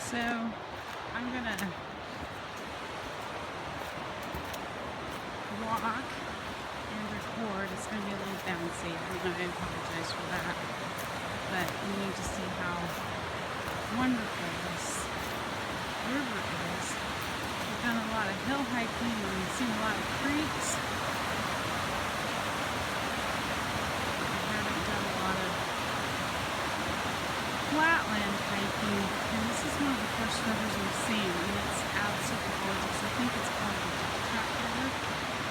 So I'm gonna walk and record. It's gonna be a little bouncy. I apologize for that. But you need to see how wonderful this river is. We've done a lot of hill hiking and we've seen a lot of creeks. We haven't done a lot of flatland hiking, and this is one of the first rivers we've seen, and it's absolutely gorgeous. I think it's called the Ducktrap River,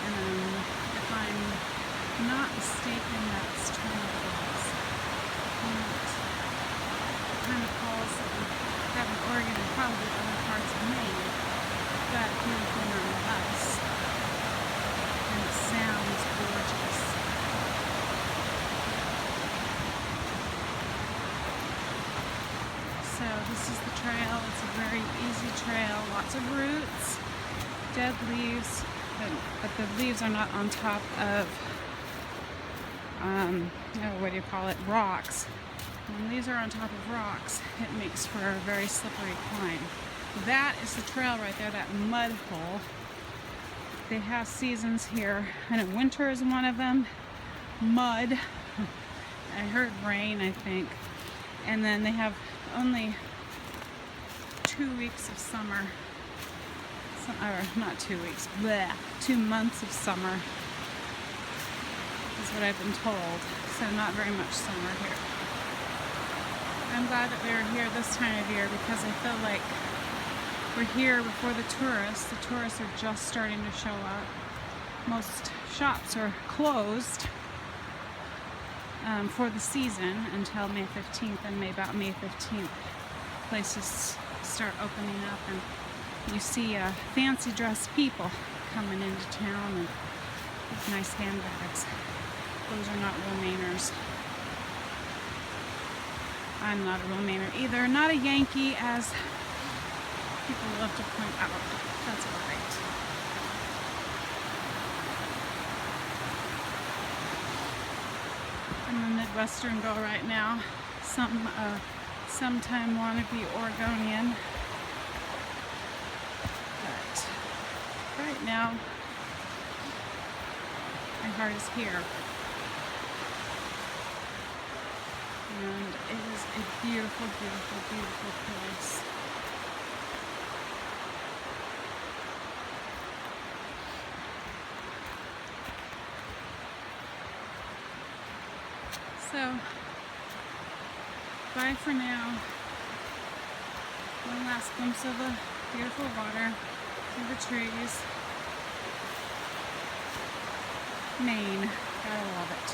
and if I'm not mistaken, that's kind of the kind of falls that we have in Oregon and probably other parts of Maine, but here's one on us, and it sounds gorgeous. So this is the trail. It's a very easy trail, lots of roots, dead leaves, but the leaves are not on top of, what do you call it, rocks. When leaves are on top of rocks, it makes for a very slippery climb. That is the trail right there, that mud hole. They have seasons here. I know winter is one of them, mud, I heard rain, I think. And then they have only 2 weeks of summer, or not 2 weeks, 2 months of summer is what I've been told. So not very much summer here. I'm glad that we were here this time of year because I feel like we're here before the tourists. The tourists are just starting to show up. Most shops are closed for the season until May 15th, and about May 15th places start opening up and you see fancy dressed people coming into town and with nice handbags. Those are not real Mainers. I'm not a real Mainer either. Not a Yankee, as people love to point out. That's alright. I'm a Midwestern girl right now. Sometime wannabe Oregonian. But right now, my heart is here. And it is a beautiful, beautiful, beautiful place. So, bye for now. One last glimpse of the beautiful water through the trees. Maine, gotta love it.